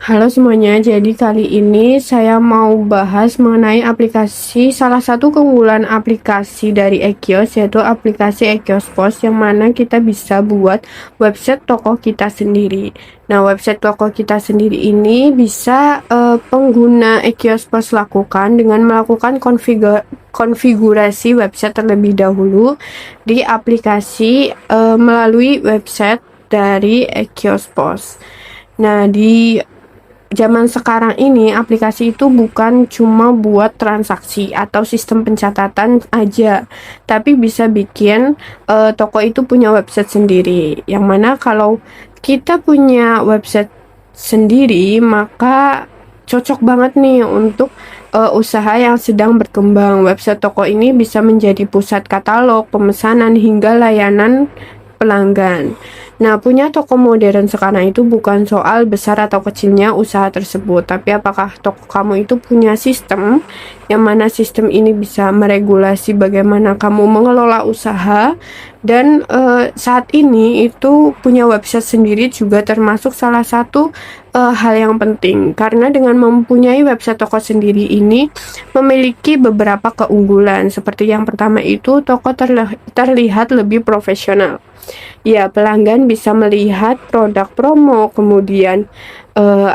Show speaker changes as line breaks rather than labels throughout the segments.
Halo semuanya, jadi kali ini saya mau bahas mengenai salah satu keunggulan aplikasi dari Ekios, yaitu aplikasi Ekios Pos, yang mana kita bisa buat website toko kita sendiri. Nah, website toko kita sendiri ini bisa pengguna Ekios Pos lakukan dengan melakukan konfigurasi website terlebih dahulu di aplikasi melalui website dari Ekios Pos. Nah, di zaman sekarang ini aplikasi itu bukan cuma buat transaksi atau sistem pencatatan aja, tapi bisa bikin toko itu punya website sendiri. Yang mana kalau kita punya website sendiri, maka cocok banget nih untuk usaha yang sedang berkembang. Website toko ini bisa menjadi pusat katalog, pemesanan hingga layanan pelanggan. Nah, punya toko modern sekarang itu bukan soal besar atau kecilnya usaha tersebut, tapi apakah toko kamu itu punya sistem, yang mana sistem ini bisa meregulasi bagaimana kamu mengelola usaha, dan saat ini itu punya website sendiri juga termasuk salah satu hal yang penting, karena dengan mempunyai website toko sendiri ini memiliki beberapa keunggulan. Seperti yang pertama itu, toko terlihat lebih profesional. Ya, pelanggan bisa melihat produk promo, kemudian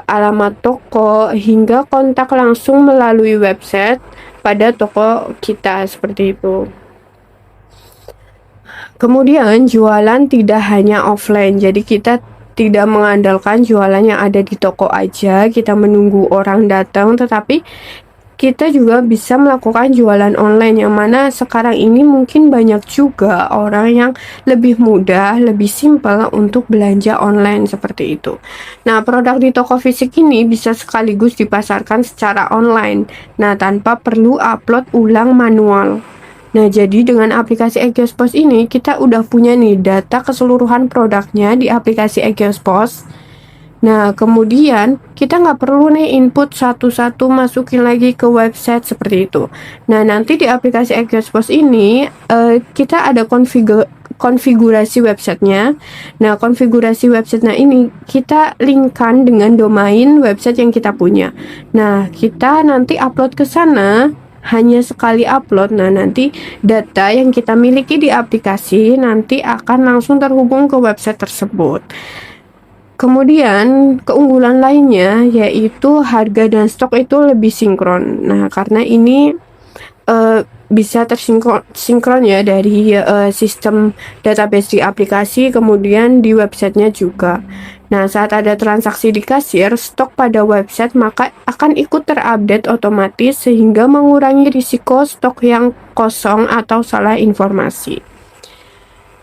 alamat toko, hingga kontak langsung melalui website pada toko kita, seperti itu. Kemudian jualan tidak hanya offline, jadi kita tidak mengandalkan jualan yang ada di toko aja, kita menunggu orang datang, tetapi kita juga bisa melakukan jualan online, yang mana sekarang ini mungkin banyak juga orang yang lebih mudah, lebih simpel untuk belanja online seperti itu. Nah, produk di toko fisik ini bisa sekaligus dipasarkan secara online, nah tanpa perlu upload ulang manual. Nah, jadi dengan aplikasi Ekios Pos ini, kita udah punya nih data keseluruhan produknya di aplikasi Ekios Pos. Nah, kemudian kita nggak perlu nih input satu-satu masukin lagi ke website seperti itu. Nah, nanti di aplikasi Ekios Pos ini kita ada konfigurasi websitenya. Nah, konfigurasi websitenya ini kita linkkan dengan domain website yang kita punya. Nah, kita nanti upload ke sana hanya sekali upload. Nah, nanti data yang kita miliki di aplikasi nanti akan langsung terhubung ke website tersebut. Kemudian keunggulan lainnya yaitu harga dan stok itu lebih sinkron. Nah, karena ini bisa tersinkron ya dari sistem database di aplikasi, kemudian di websitenya juga. Nah, saat ada transaksi di kasir, stok pada website maka akan ikut terupdate otomatis, sehingga mengurangi risiko stok yang kosong atau salah informasi.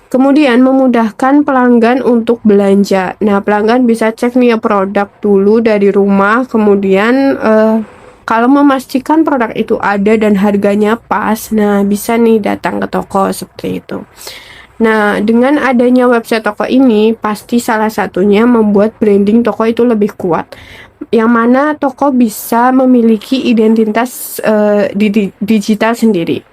Kemudian memudahkan pelanggan untuk belanja. Nah, pelanggan bisa cek nih produk dulu dari rumah, kemudian kalau memastikan produk itu ada dan harganya pas, nah bisa nih datang ke toko seperti itu. Nah, dengan adanya website toko ini, pasti salah satunya membuat branding toko itu lebih kuat. Yang mana toko bisa memiliki identitas digital sendiri.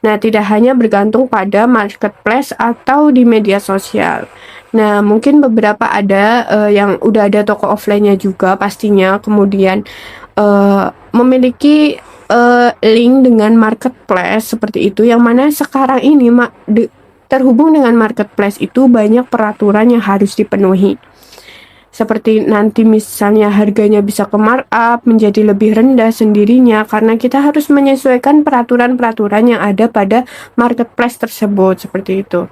Nah, tidak hanya bergantung pada marketplace atau di media sosial. Nah, mungkin beberapa ada yang udah ada toko offline-nya juga pastinya, kemudian memiliki link dengan marketplace seperti itu, yang mana sekarang ini terhubung dengan marketplace itu banyak peraturan yang harus dipenuhi. Seperti nanti misalnya harganya bisa ke markup menjadi lebih rendah sendirinya, karena kita harus menyesuaikan peraturan-peraturan yang ada pada marketplace tersebut, seperti itu.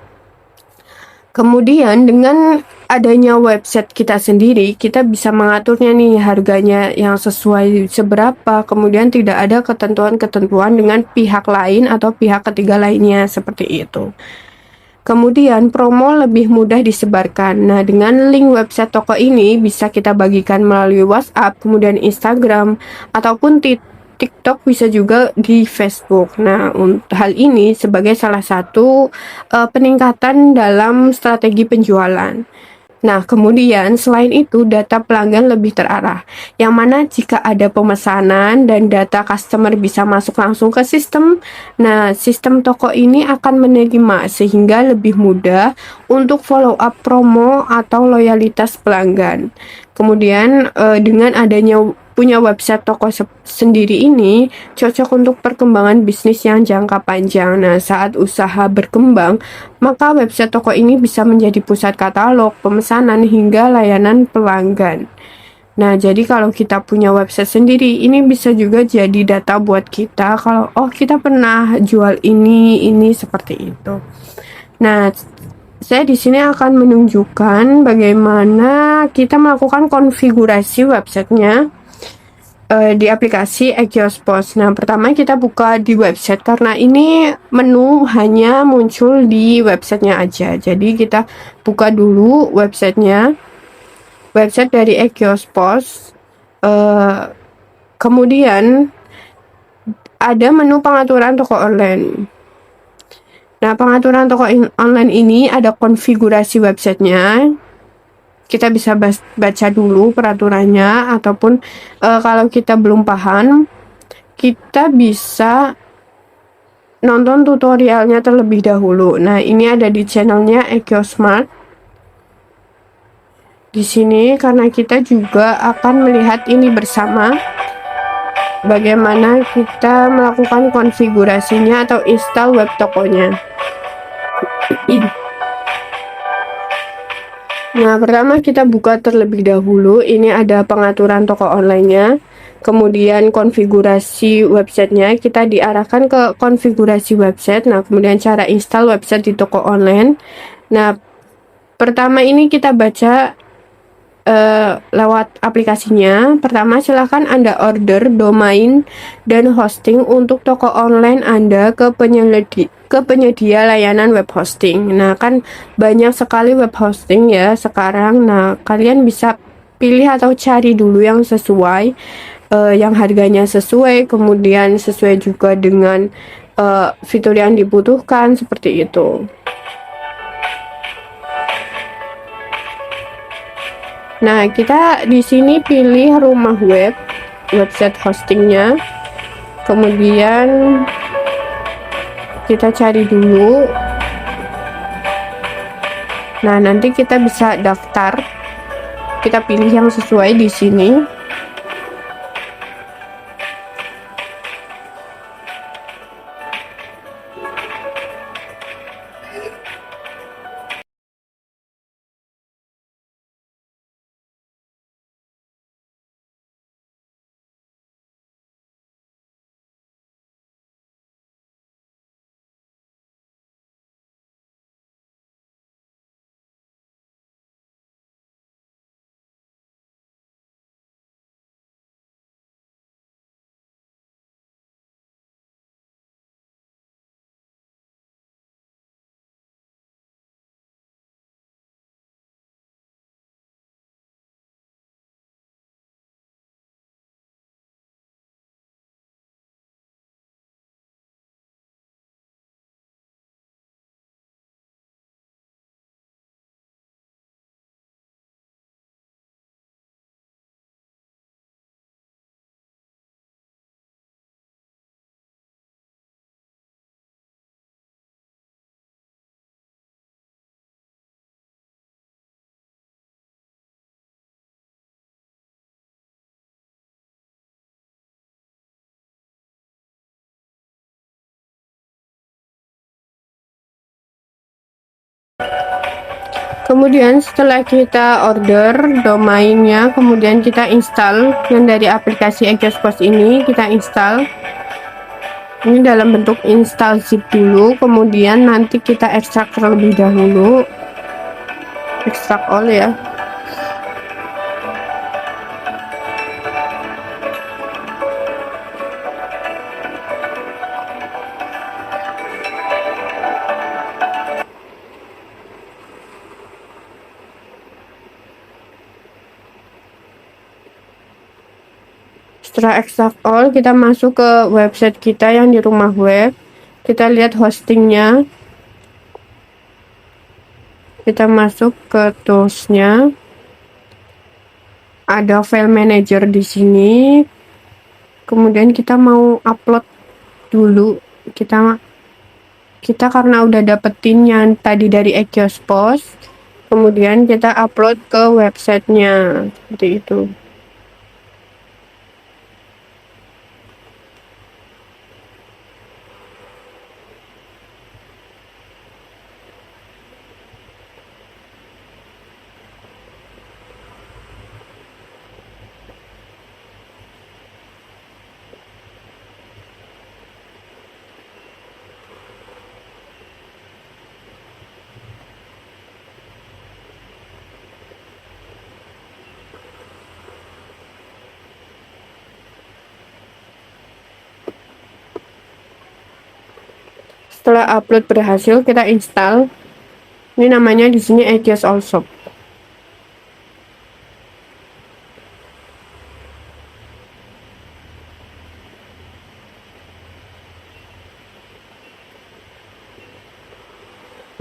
Kemudian dengan adanya website kita sendiri, kita bisa mengaturnya nih harganya yang sesuai seberapa, kemudian tidak ada ketentuan-ketentuan dengan pihak lain atau pihak ketiga lainnya, seperti itu. Kemudian promo lebih mudah disebarkan. Nah, dengan link website toko ini bisa kita bagikan melalui WhatsApp, kemudian Instagram, ataupun TikTok, bisa juga di Facebook. Nah, untuk hal ini sebagai salah satu peningkatan dalam strategi penjualan. Nah, kemudian selain itu data pelanggan lebih terarah, yang mana jika ada pemesanan dan data customer bisa masuk langsung ke sistem, nah sistem toko ini akan menerima, sehingga lebih mudah untuk follow up promo atau loyalitas pelanggan. Kemudian dengan adanya punya website toko sendiri ini cocok untuk perkembangan bisnis yang jangka panjang. Nah, saat usaha berkembang, maka website toko ini bisa menjadi pusat katalog, pemesanan hingga layanan pelanggan. Nah, jadi kalau kita punya website sendiri, ini bisa juga jadi data buat kita kalau oh kita pernah jual ini seperti itu. Nah, saya di sini akan menunjukkan bagaimana kita melakukan konfigurasi websitenya di aplikasi Ekios.Pos. Nah, pertama kita buka di website karena ini menu hanya muncul di websitenya aja. Jadi kita buka dulu websitenya, website dari Ekios.Pos. Kemudian ada menu pengaturan toko online. Nah, pengaturan toko online ini ada konfigurasi websitenya. Kita bisa baca dulu peraturannya, ataupun kalau kita belum paham, kita bisa nonton tutorialnya terlebih dahulu. Nah, ini ada di channelnya Ekiosmart. Di sini karena kita juga akan melihat ini bersama, bagaimana kita melakukan konfigurasinya atau install web tokonya. Nah, pertama kita buka terlebih dahulu. Ini ada pengaturan toko online-nya, kemudian konfigurasi websitenya. Kita diarahkan ke konfigurasi website. Nah, kemudian cara install website di toko online. Nah, pertama ini kita baca lewat aplikasinya. Pertama, silahkan Anda order domain dan hosting untuk toko online Anda ke penyedia layanan web hosting. Nah, kan banyak sekali web hosting ya sekarang. Nah, kalian bisa pilih atau cari dulu yang sesuai, yang harganya sesuai, kemudian sesuai juga dengan fitur yang dibutuhkan, seperti itu. Nah, kita di sini pilih rumah web, website hostingnya, kemudian kita cari dulu. Nah, nanti kita bisa daftar. Kita pilih yang sesuai di sini. Kemudian setelah kita order domainnya, kemudian kita install yang dari aplikasi Ekios.Pos ini, kita install. Ini dalam bentuk install zip dulu, kemudian nanti kita ekstrak terlebih dahulu. Ekstrak all ya. Setelah ekstrak all, kita masuk ke website kita yang di rumah web. Kita lihat hostingnya. Kita masuk ke toolsnya. Ada file manager di sini. Kemudian kita mau upload dulu. Kita kita karena udah dapetin yang tadi dari Ekios.Pos, kemudian kita upload ke websitenya seperti itu. Setelah upload berhasil, kita install. Ini namanya di sini Ekios All Shop.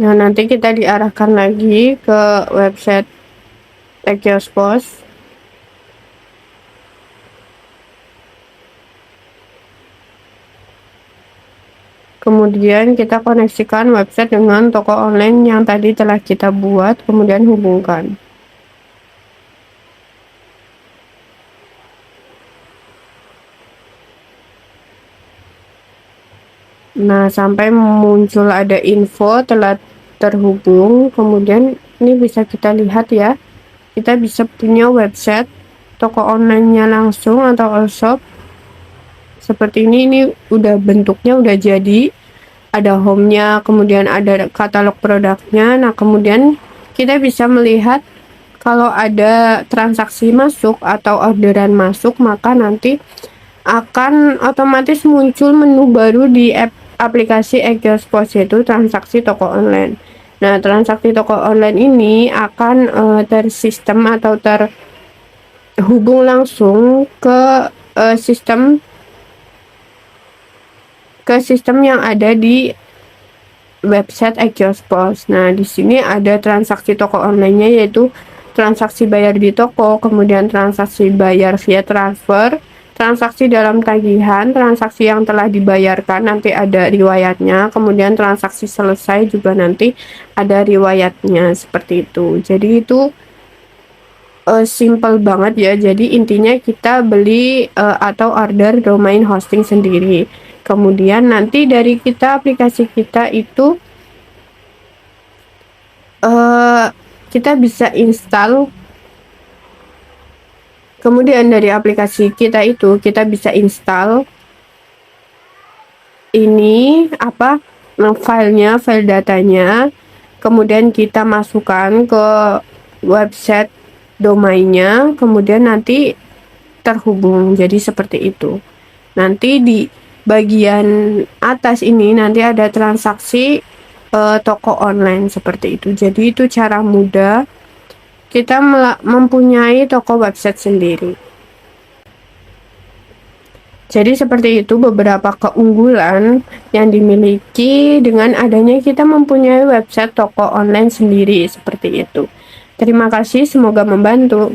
Nah, nanti kita diarahkan lagi ke website Ekios.Pos. Kemudian kita koneksikan website dengan toko online yang tadi telah kita buat, kemudian hubungkan. Nah, sampai muncul ada info telah terhubung, kemudian ini bisa kita lihat ya. Kita bisa punya website toko online-nya langsung atau all shop. Seperti ini udah bentuknya udah jadi. Ada home-nya, kemudian ada katalog produknya. Nah, kemudian kita bisa melihat kalau ada transaksi masuk atau orderan masuk, maka nanti akan otomatis muncul menu baru di aplikasi Ekios.Pos, yaitu transaksi toko online. Nah, transaksi toko online ini akan tersistem atau terhubung langsung ke sistem yang ada di website Ekios.Pos. Nah, di sini ada transaksi toko online-nya, yaitu transaksi bayar di toko, kemudian transaksi bayar via transfer, transaksi dalam tagihan, transaksi yang telah dibayarkan nanti ada riwayatnya, kemudian transaksi selesai juga nanti ada riwayatnya, seperti itu. Jadi itu simple banget ya. Jadi intinya kita beli atau order domain hosting sendiri. Kemudian nanti dari aplikasi kita itu kita bisa install. Kemudian dari aplikasi kita itu kita bisa install ini file datanya. Kemudian kita masukkan ke website domainnya, kemudian nanti terhubung. Jadi seperti itu. Nanti di bagian atas ini nanti ada transaksi toko online, seperti itu. Jadi itu cara mudah kita mempunyai toko website sendiri. Jadi seperti itu beberapa keunggulan yang dimiliki dengan adanya kita mempunyai website toko online sendiri, seperti itu. Terima kasih, semoga membantu.